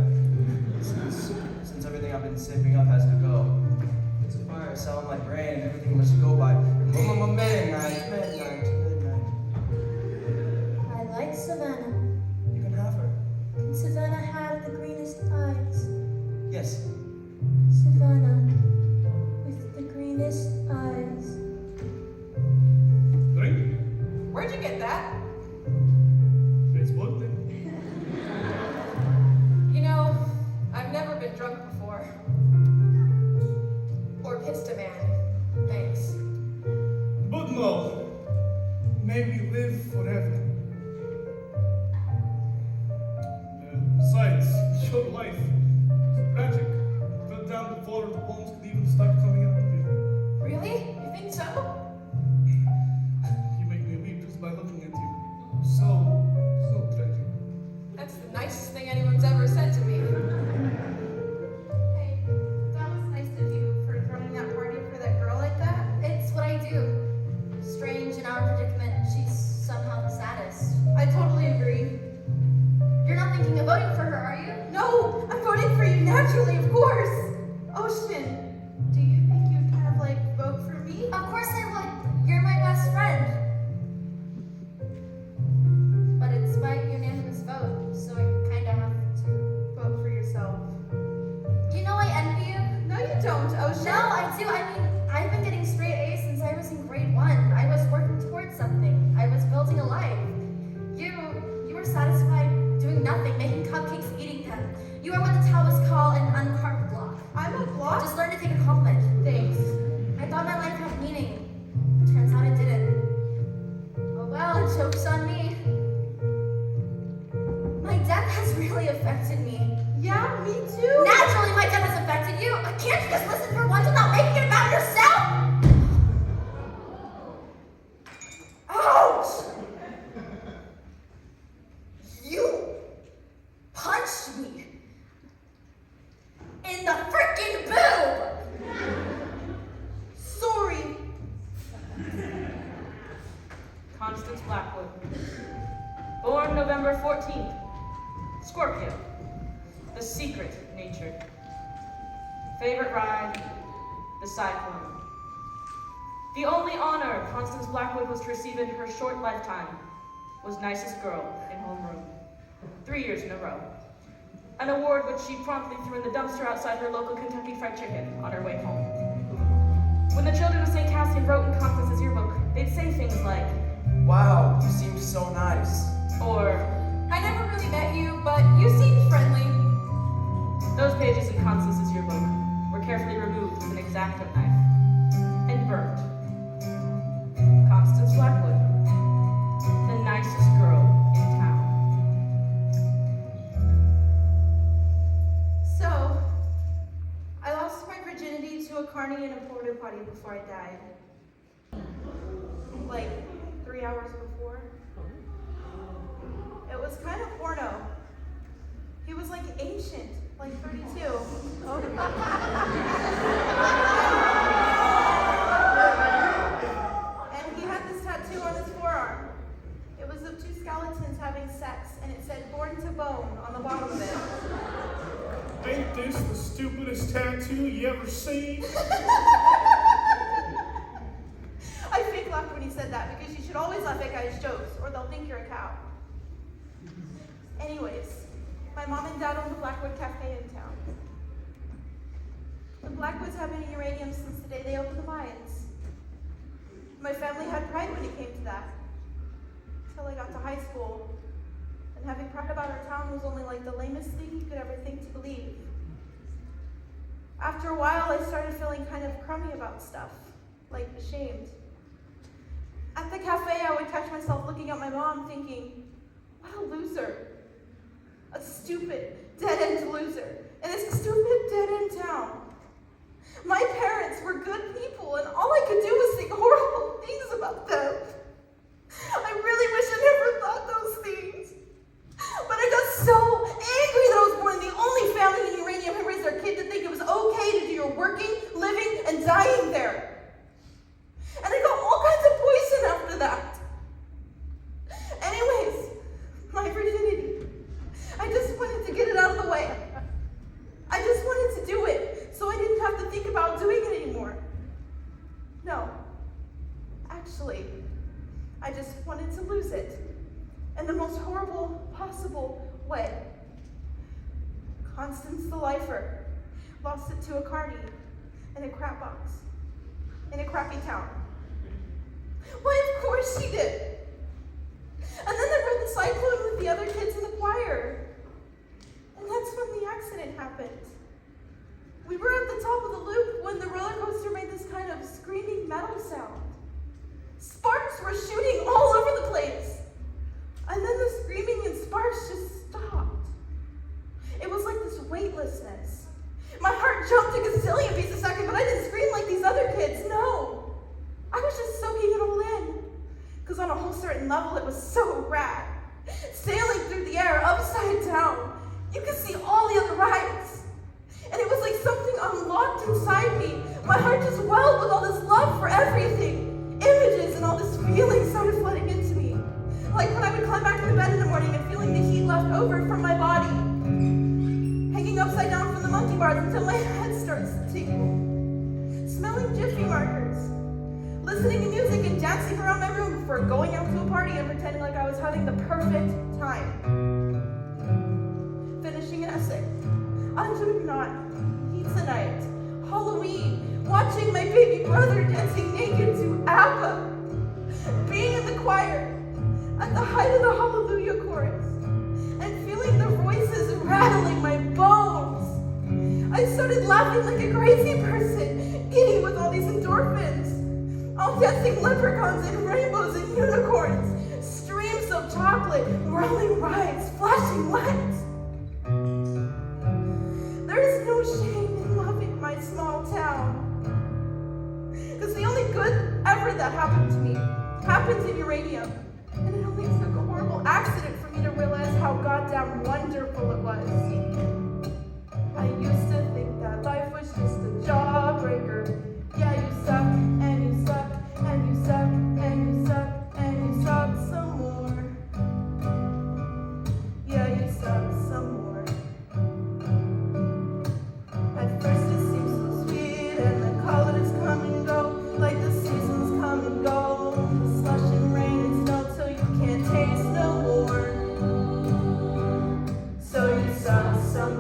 Since everything I've been saving up has to go. It's a fire cell in my brain, and everything must go by midnight. I like Savannah. You can have her. Can Savannah have the greenest eyes? Yes. Savannah with the greenest eyes. Drink? Where'd you get that? Facebook then? You know, I've never been drunk before. Or kissed a man. Thanks. But no. May we live forever. Besides, your life is tragic. Fell down the floor, the bones could even start coming out of you. Really? You think so? You make me weep just by looking at you. So tragic. That's the nicest thing anyone's ever said to me. Hey, that was nice of you for throwing that party for that girl like that. It's what I do. Strange in our predicament, she's somehow the saddest. I totally agree. You're not thinking of voting for her, are you? No, I'm voting for you naturally, of course. Ocean, do you think you'd kind of like vote for me? Of course I would. You're my best friend. But it's by unanimous vote, so I kind of have to. Vote for yourself. You know I envy you. No, you don't, Ocean. No, I do. I mean, I've been getting straight A's since I was in grade 1. I was working towards something. I was building a life. You were satisfied doing nothing, making cupcakes, eating them. You are what the Taoists call an uncarved block. I'm a block. Just learn to take a compliment. Thanks. I thought my life had meaning. Turns out it didn't. Oh well, joke's on me. My death has really affected me. Yeah, me too. Naturally, my death has affected you. Can't you just listen for once without making it about yourself? Ouch! You punched me in the frickin' boob! Sorry. Constance Blackwood. Born November 14th. Scorpio. The secret nature. Favorite ride? The cyclone. The only honor Constance Blackwood was to receive in her short lifetime was nicest girl in homeroom. 3 years in a row. An award which she promptly threw in the dumpster outside her local Kentucky Fried Chicken on her way home. When the children of St. Cassian wrote in Constance's yearbook, they'd say things like, Wow, you seem so nice. or, I never really met you, but you seemed friendly. those pages in Constance's yearbook were carefully removed with an X-Acto knife and burnt. Constance Blackwood, the nicest girl in town. So, I lost my virginity to a carny in a porta potty before I died. Like 3 hours before. It was kind of porno. He was like ancient, like 32. And he had this tattoo on his forearm. It was of two skeletons having sex, and it said "born to bone" on the bottom of it. Ain't this the stupidest tattoo you ever seen? I fake laughed when he said that because you should always laugh at guys' jokes or they'll think you're a cow. Anyways, my mom and dad own the Blackwood Cafe in town. The Blackwoods have been in uranium since the day they opened the mines. My family had pride when it came to that. Until I got to high school. And having pride about our town was only like the lamest thing you could ever think to believe. After a while, I started feeling kind of crummy about stuff, like ashamed. At the cafe, I would catch myself looking at my mom thinking, what a loser. A stupid, dead-end loser in this stupid, dead-end town. My parents were good people, and all I could do was think horrible things about them. I really wish I never thought those things. But I got so angry that I was born in the only family in uranium who raised their kid to think it was okay to do possible way. Constance the lifer lost it to a carny in a crap box in a crappy town. Why, of course she did. And then they rode the cyclone with the other kids in the choir. And that's when the accident happened. We were at the top of the loop when the roller coaster made this kind of screaming metal sound. Sparks were shooting all over the place. And then the screaming and sparks just stopped. It was like this weightlessness. My heart jumped a gazillion beats a second, but I didn't scream like these other kids, no. I was just soaking it all in. Because on a whole certain level, it was so rad. Sailing through the air, upside down, you could see all the other rides. And it was like something unlocked inside me. My heart just welled with all this love for everything. Images and all this feeling started flooding into me. Like when I would climb back into bed in the morning and feeling the heat left over from my body. Hanging upside down from the monkey bars until my head starts to tingle. Smelling Jiffy markers. Listening to music and dancing around my room before going out to a party and pretending like I was having the perfect time. Finishing an essay. Undoing knot. Pizza night. Halloween. Watching my baby brother dancing naked to ABBA. Being in the choir. At the height of the Hallelujah chorus. And feeling the voices rattling my bones. I started laughing like a crazy person, giddy with all these endorphins. All dancing leprechauns and rainbows and unicorns, streams of chocolate, whirling rides, flashing lights. There is no shame in loving my small town. Because the only good ever that happened to me happened in uranium. And it only took a horrible accident for me to realize how goddamn wonderful it was. I used to think that life was just a jawbreaker. Yeah, you suck, and you suck, and you suck, and you suck, and you suck some more. Yeah, you suck some more. At first it seems so sweet, and the colors come and go, like the seasons come and go. The slush and rain and snow till you can't taste no more. So you suck some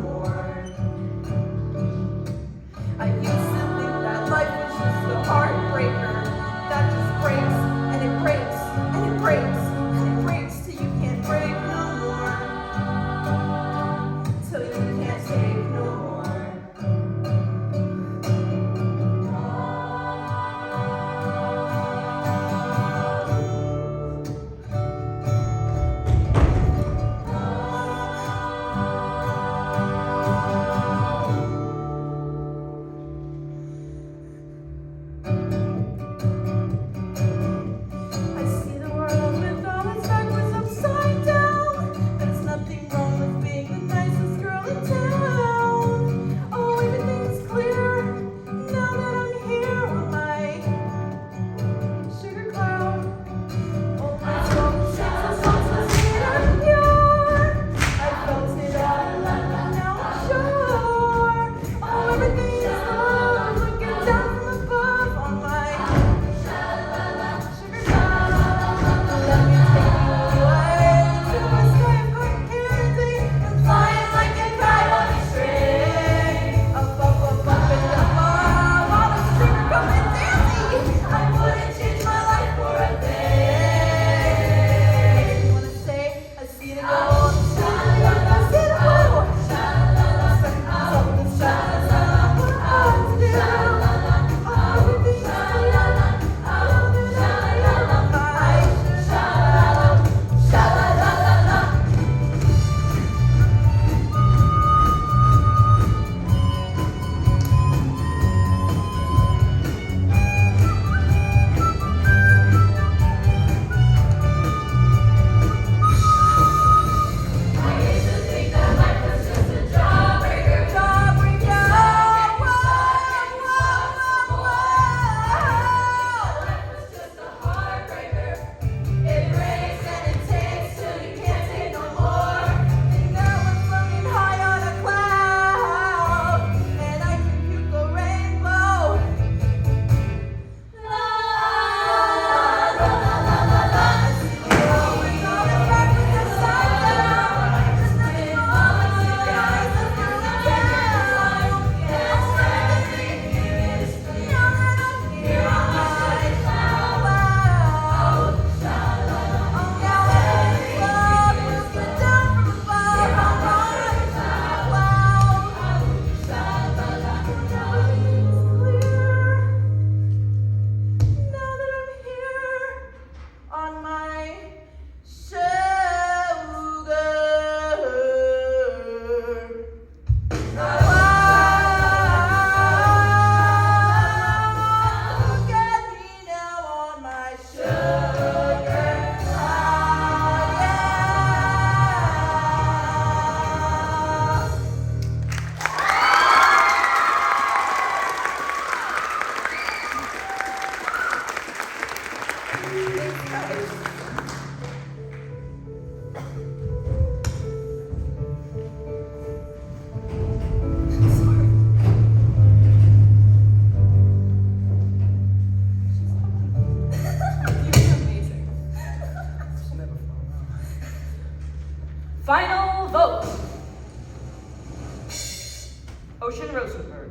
Ocean Rosenberg.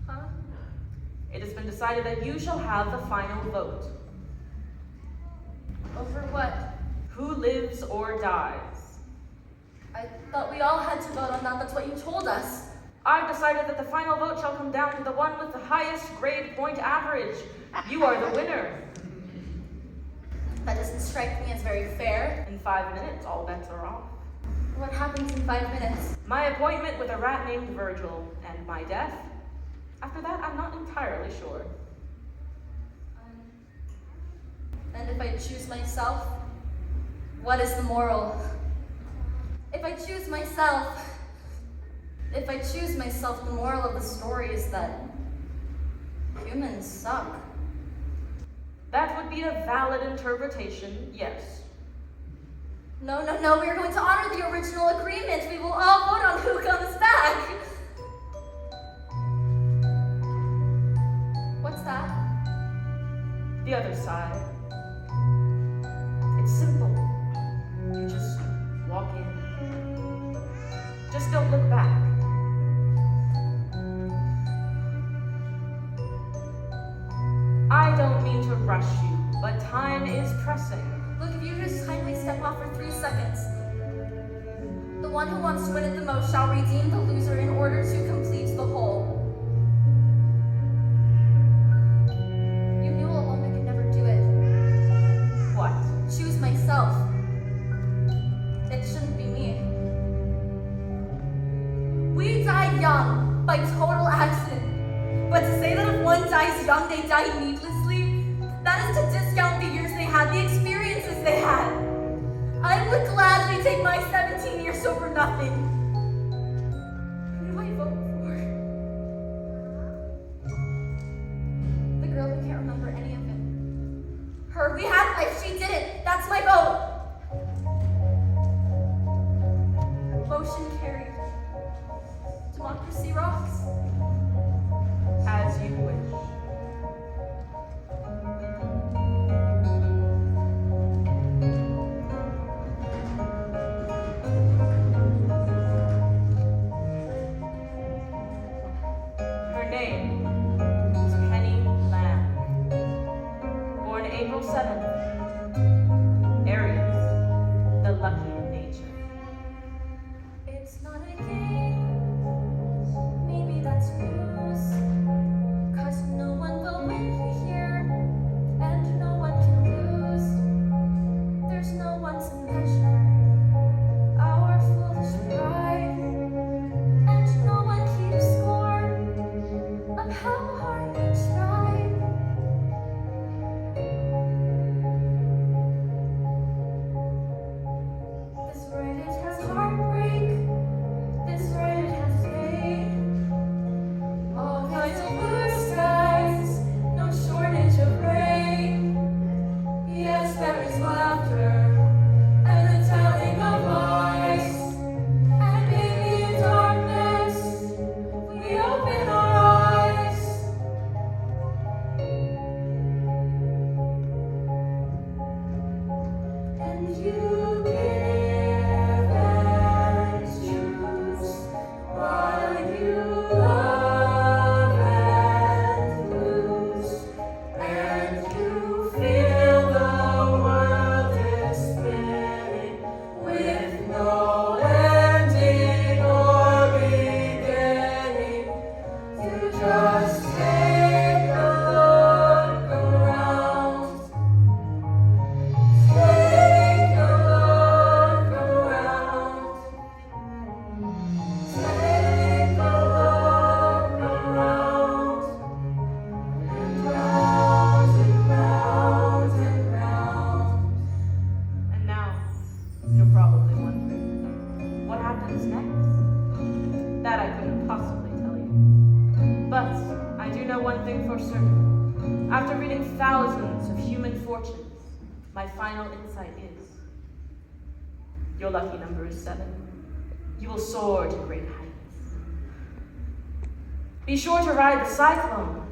Huh? It has been decided that you shall have the final vote. Over what? Who lives or dies? I thought we all had to vote on that. That's what you told us. I've decided that the final vote shall come down to the one with the highest grade point average. You are the winner. That doesn't strike me as very fair. In 5 minutes, all bets are off. What happens in 5 minutes? My appointment with a rat named Virgil, and my death. After that, I'm not entirely sure. And if I choose myself, what is the moral? If I choose myself, the moral of the story is that humans suck. That would be a valid interpretation, yes. No, we are going to honor the original agreement. We will all vote on who comes back. What's that? The other side. It's simple. You just walk in. Just don't look back. I don't mean to rush you, but time is pressing. Look, if you just kindly step off for 3 seconds. The one who wants to win it the most shall redeem the loser in order to complete the whole. You knew all along I could never do it. What? Choose myself. It shouldn't be me. We die young by total accident. But to say that if one dies young, they die needlessly, that is to discount the years they had, the experiences they had. I would gladly take my 17 years over nothing. Who do I vote for? The girl who can't remember any of it. Her, we had life, she didn't. That's my vote. Motion carried. Democracy rocks. As you wish. Her name is Penny Lamb. Born April 7th. Aries, the lucky in nature. It's not a game. Maybe that's news. 'Cause no one will win here, and no one can lose. There's no one to measure our foolish pride, and no one keeps score of how hard we tried. This Reddit has heartbreak. This Reddit has pain. All kinds of blue skies, no shortage of rain. Yes, there is laughter and the telling of lies. And maybe in darkness, we open our eyes. And you give and choose while you love and lose, and you feel the world is spinning with no ending or beginning. You just take a look around. Take a look around. Take a look around. And round and round and round. And now, you're probably wondering, what happens next? That I couldn't possibly tell you. But I do know one thing for certain. After reading thousands of human fortunes, my final insight is, your lucky number is 7. You will soar to great heights. Be sure to ride the cyclone.